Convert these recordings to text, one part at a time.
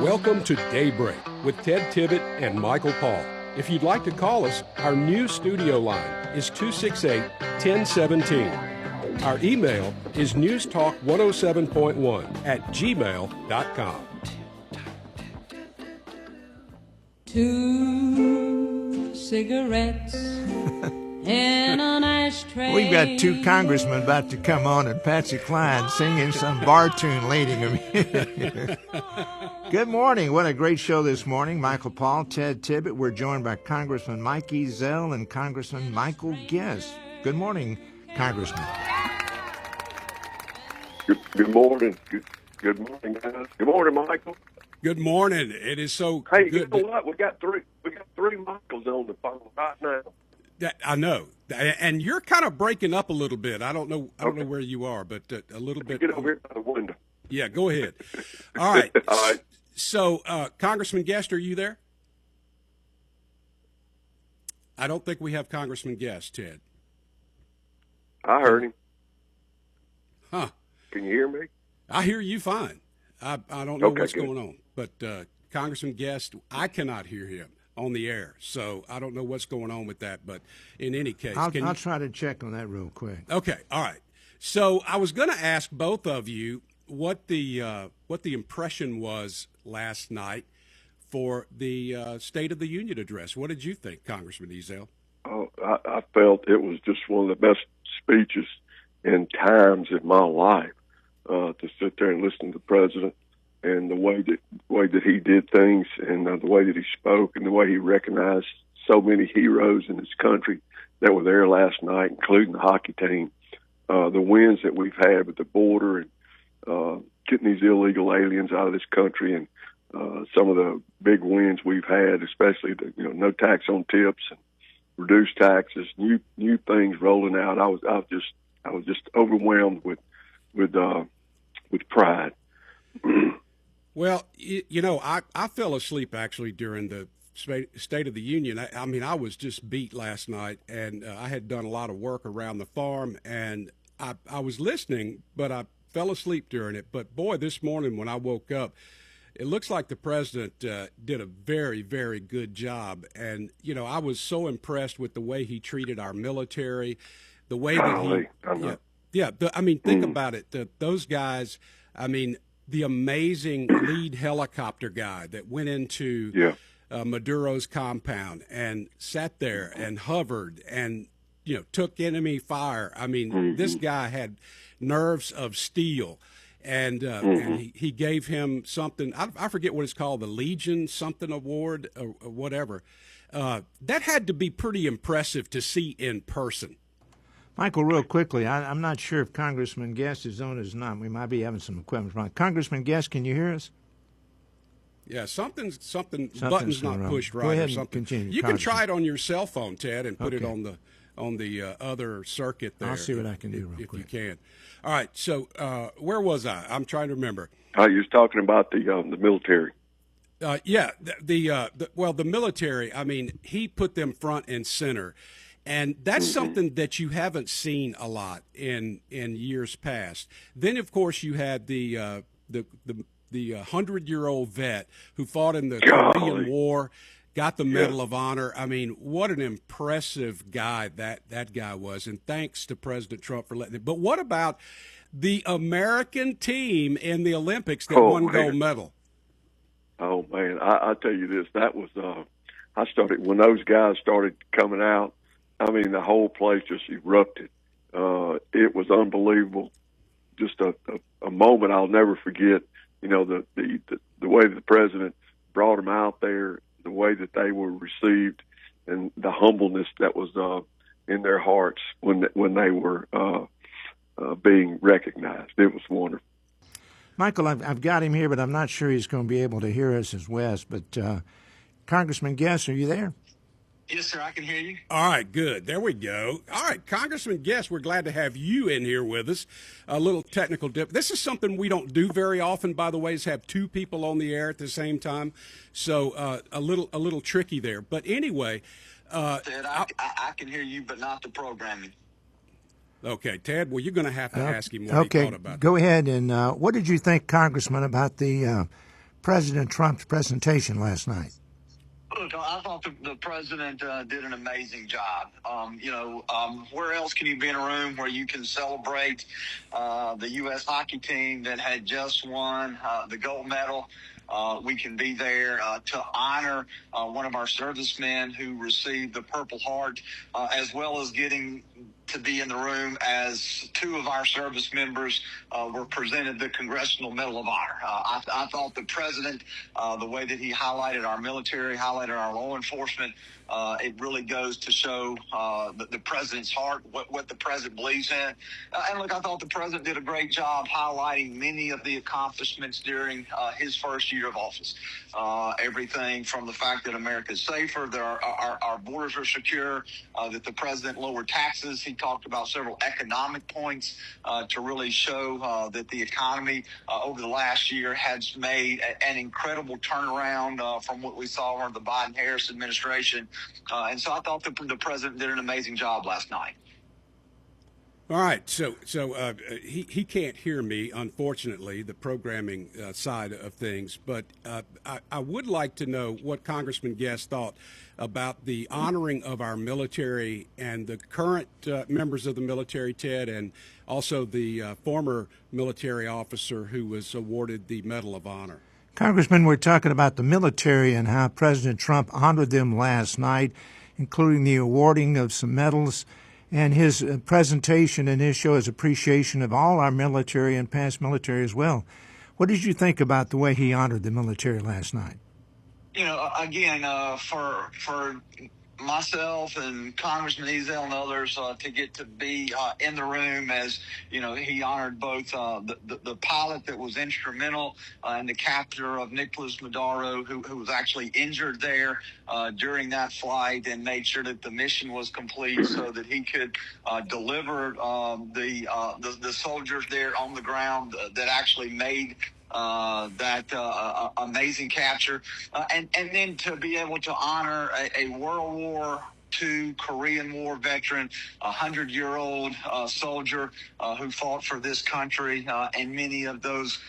Welcome to Daybreak with Ted Tibbett and Michael Paul. If you'd like to call us, our new studio line is 268-1017. Our email is newstalk107.1@gmail.com. 2 cigarettes in an ashtray. We've got 2 congressmen about to come on and Patsy Cline singing some bar tune leading them. Good morning. What a great show this morning. Michael Paul, Ted Tibbett. We're joined by Congressman Mike Ezell and Congressman Michael Guest. Good morning, Congressman. Good morning. Good morning, guys. Good morning, Michael. Good morning. It is so Hey, good. You know what? We got three Michaels on the phone right now. I know, and you're kind of breaking up a little bit. I don't know where you are, but a little bit. Get over here by the window. Yeah, go ahead. All right. All right. So, Congressman Guest, are you there? I don't think we have Congressman Guest, Ted. I heard him. Huh? Can you hear me? I hear you fine. I don't know what's good. going on, but Congressman Guest, I cannot hear him on the air, so I don't know what's going on with that. But in any case, I'll try to check on that real quick. Okay, all right. So I was going to ask both of you what the impression was last night for the State of the Union address. What did you think, Congressman Ezell? Oh, I felt it was just one of the best speeches and times in my life to sit there and listen to the president and the way that he did things and the way that he spoke and the way he recognized so many heroes in his country that were there last night, including the hockey team. The wins that we've had with the border and getting these illegal aliens out of this country, and some of the big wins we've had, especially the no tax on tips and reduced taxes, new things rolling out. I was just overwhelmed with pride. Well, I fell asleep actually during the State of the Union. I mean, I was just beat last night, and I had done a lot of work around the farm, and I was listening, but I fell asleep during it. But boy, this morning when I woke up, it looks like the president did a very, very good job. And, I was so impressed with the way he treated our military, the way that think about it. Those guys, the amazing lead helicopter guy that went into Maduro's compound and sat there and hovered and, took enemy fire. This guy had nerves of steel. And he gave him something, I forget what it's called, the Legion something award or whatever. That had to be pretty impressive to see in person. Michael, real quickly, I'm not sure if Congressman Guest is on or not. We might be having some equipment wrong. Congressman Guest, can you hear us? Yeah, something's button's not wrong. pushed right. Go ahead or something. And continue. You can try it on your cell phone, Ted, and put it on the other circuit there. I'll see what I can do real if quick. you can. All right. So where was I? I'm trying to remember. You was talking about the military. The military. He put them front and center, and that's something that you haven't seen a lot in years past. Then, of course, you had the 100-year-old vet who fought in the Korean War, got the Medal of Honor. What an impressive guy that guy was, and thanks to President Trump for letting it. But what about the American team in the Olympics that won gold medal? Oh, man, I tell you this, that was when those guys started coming out, the whole place just erupted. It was unbelievable, just a moment I'll never forget. The way that the president brought them out there, the way that they were received, and the humbleness that was in their hearts when they were being recognized. It was wonderful. Michael, I've got him here, but I'm not sure he's going to be able to hear us as West. But Congressman Guest, are you there? Yes, sir. I can hear you. All right, good. There we go. All right, Congressman Guest, we're glad to have you in here with us. A little technical dip. This is something we don't do very often, by the way, is have 2 people on the air at the same time. So a little tricky there. But anyway, Ted, I can hear you, but not the programming. Okay, Ted. Well, you're going to have to ask him what he thought about. Go ahead. And what did you think, Congressman, about the President Trump's presentation last night? Look, I thought the president did an amazing job. Where else can you be in a room where you can celebrate the U.S. hockey team that had just won the gold medal? We can be there to honor one of our servicemen who received the Purple Heart, as well as getting to be in the room as two of our service members were presented the Congressional Medal of Honor. I thought the president, the way that he highlighted our military, highlighted our law enforcement, it really goes to show the president's heart, what the president believes in. And look, I thought the president did a great job highlighting many of the accomplishments during his first year of office. Everything from the fact that America is safer, that our borders are secure, that the president lowered taxes. He talked about several economic points to really show that the economy over the last year has made an incredible turnaround from what we saw under the Biden-Harris administration. And so I thought the president did an amazing job last night. All right, so he can't hear me, unfortunately, the programming side of things. But I would like to know what Congressman Guest thought about the honoring of our military and the current members of the military, Ted, and also the former military officer who was awarded the Medal of Honor. Congressman, we're talking about the military and how President Trump honored them last night, including the awarding of some medals. And his presentation and his show his appreciation of all our military and past military as well. What did you think about the way he honored the military last night? You know, again, for myself and Congressman Ezell and others to get to be in the room as, you know, he honored both the pilot that was instrumental in the capture of Nicolas Maduro, who was actually injured there during that flight, and made sure that the mission was complete so that he could deliver the soldiers there on the ground that actually made that amazing capture, and then to be able to honor a World War II Korean War veteran, 100-year-old soldier who fought for this country and many of those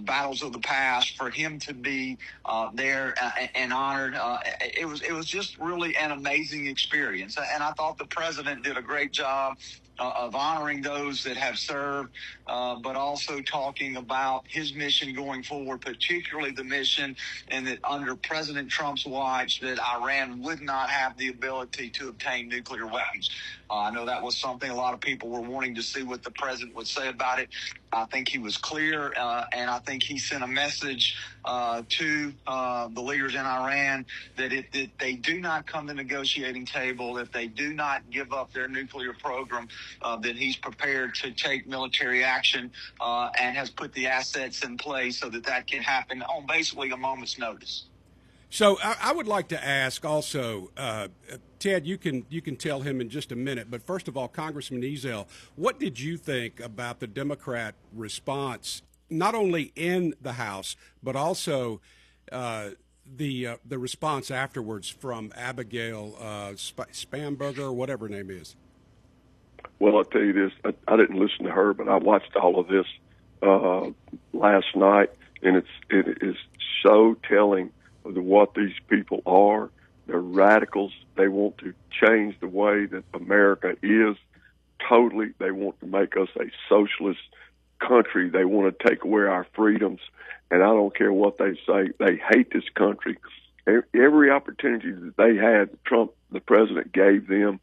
battles of the past. For him to be there and honored, it was just really an amazing experience. And I thought the president did a great job of honoring those that have served, but also talking about his mission going forward, particularly the mission and that under President Trump's watch that Iran would not have the ability to obtain nuclear weapons. I know that was something a lot of people were wanting to see what the president would say about it. I think he was clear, and I think he sent a message to the leaders in Iran that if they do not come to the negotiating table, if they do not give up their nuclear program, that he's prepared to take military action and has put the assets in place so that can happen on basically a moment's notice. So I would like to ask also, Ted, you can tell him in just a minute, but first of all, Congressman Ezell, what did you think about the Democrat response, not only in the House, but also the response afterwards from Abigail Spanberger, or whatever her name is? Well, I'll tell you this, I didn't listen to her, but I watched all of this last night, and it is so telling of what these people are. They're radicals. They want to change the way that America is totally. They want to make us a socialist country. They want to take away our freedoms, and I don't care what they say. They hate this country. Every opportunity that they had, Trump, the president, gave them.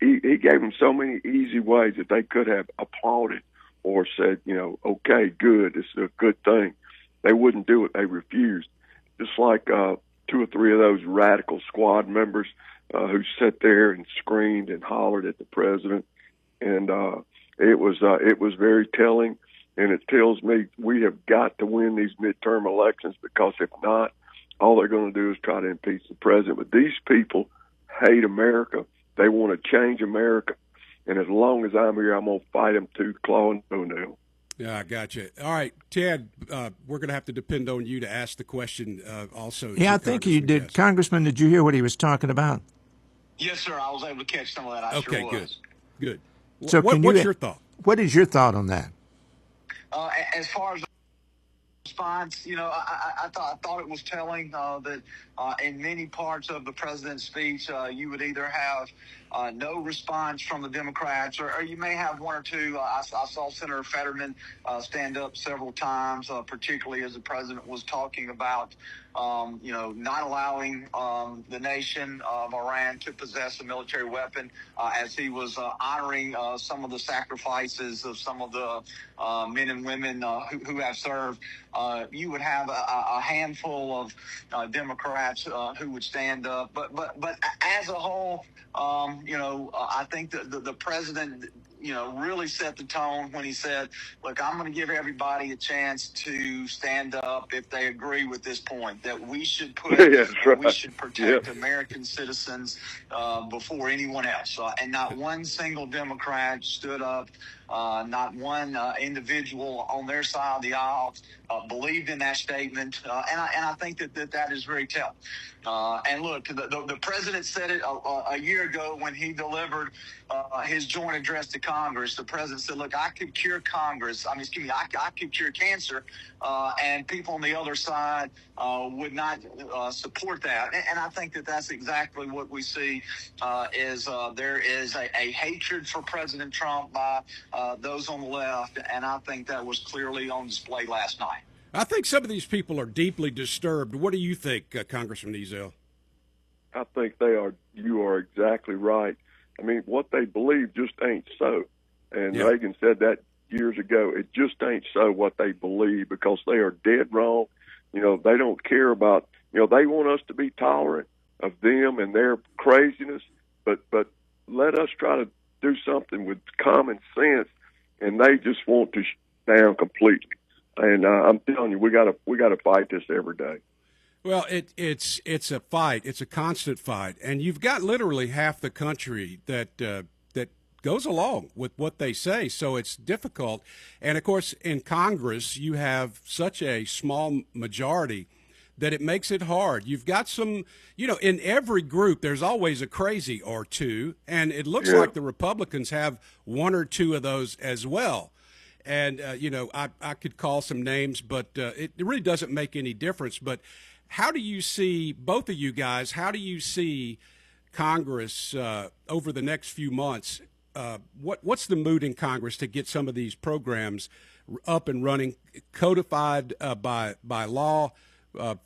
He gave them so many easy ways that they could have applauded or said, you know, okay, good, this is a good thing. They wouldn't do it. They refused. Just like 2 or 3 of those radical squad members who sat there and screamed and hollered at the president, and it was very telling. And it tells me we have got to win these midterm elections, because if not, all they're going to do is try to impeach the president. But these people hate America. They want to change America, and as long as I'm here, I'm going to fight them tooth, claw, and toenail. Yeah, I got you. All right, Ted, we're going to have to depend on you to ask the question also. Yeah, I think you did. Congressman, did you hear what he was talking about? Yes, sir. I was able to catch some of that. Okay, sure was. Good. So what's your thought? What is your thought on that? As far as response, I thought it was telling that in many parts of the president's speech, you would either have no response from the Democrats, or you may have one or two. I saw Senator Fetterman stand up several times, particularly as the president was talking about, not allowing the nation of Iran to possess a military weapon, as he was honoring some of the sacrifices of some of the men and women who have served. You would have a handful of Democrats who would stand up, but as a whole, I think that the president, really set the tone when he said, look, I'm going to give everybody a chance to stand up if they agree with this point, that we should we should protect American citizens before anyone else. And not one single Democrat stood up. Not one individual on their side of the aisle believed in that statement, and I think that is very telling. And look, the president said it a year ago when he delivered his joint address to Congress. The president said, "Look, I could cure I could cure cancer," and people on the other side would not support that. And I think that's exactly what we see. There is a hatred for President Trump by those on the left, and I think that was clearly on display last night. I think some of these people are deeply disturbed. What do you think, Congressman Ezell? I think they are. You are exactly right. I mean, what they believe just ain't so. And Reagan said that years ago. It just ain't so what they believe, because they are dead wrong. They don't care about, they want us to be tolerant of them and their craziness, but let us try to do something with common sense, and they just want to down completely. And I'm telling you, we got to fight this every day. Well, it's a fight. It's a constant fight, and you've got literally half the country that goes along with what they say. So it's difficult. And of course, in Congress, you have such a small majority that it makes it hard. You've got some, in every group, there's always a crazy or two, and it looks like the Republicans have one or two of those as well. And, I could call some names, but it really doesn't make any difference. But how do you see, both of you guys, how do you see Congress over the next few months? What's the mood in Congress to get some of these programs up and running, codified by law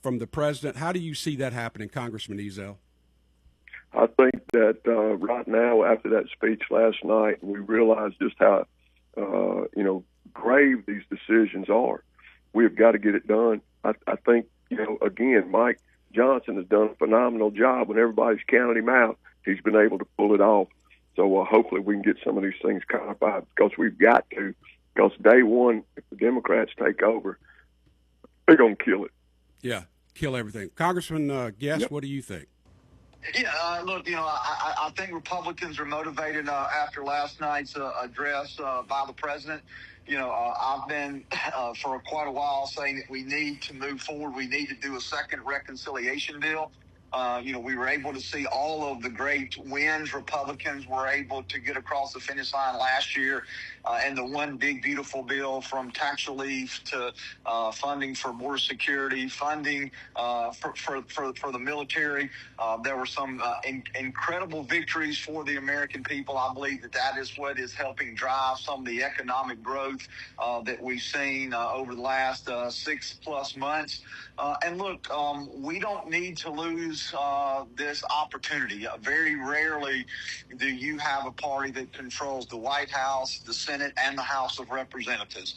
from the president? How do you see that happening, Congressman Ezell? I think that right now, after that speech last night, we realize just how grave these decisions are. We've got to get it done. I think, again, Mike Johnson has done a phenomenal job. When everybody's counted him out, he's been able to pull it off. So hopefully we can get some of these things codified, because we've got to. Because day one, if the Democrats take over, they're going to kill it. Yeah, kill everything. Congressman Guest, What do you think? Yeah, look, I think Republicans are motivated after last night's address by the president. I've been for quite a while saying that we need to move forward. We need to do a second reconciliation bill. We were able to see all of the great wins Republicans were able to get across the finish line last year, and the one big, beautiful bill, from tax relief to funding for border security, funding for the military. There were some incredible victories for the American people. I believe that is what is helping drive some of the economic growth that we've seen over the last 6+ months. And look, we don't need to lose this opportunity. Very rarely do you have a party that controls the White House, the Senate, and the House of Representatives.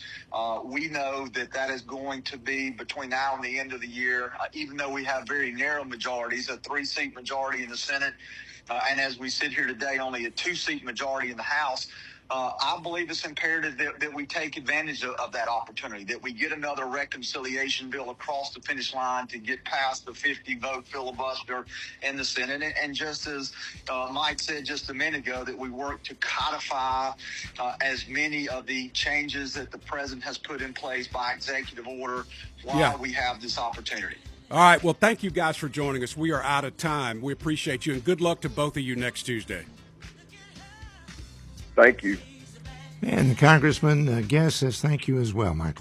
We know that is going to be between now and the end of the year, even though we have very narrow majorities, a 3-seat majority in the Senate, and as we sit here today, only a 2-seat majority in the House. I believe it's imperative that we take advantage of that opportunity, that we get another reconciliation bill across the finish line to get past the 50-vote filibuster in the Senate. And just as Mike said just a minute ago, that we work to codify as many of the changes that the president has put in place by executive order while we have this opportunity. All right. Well, thank you guys for joining us. We are out of time. We appreciate you, and good luck to both of you next Tuesday. Thank you. And Congressman Guest says thank you as well, Michael.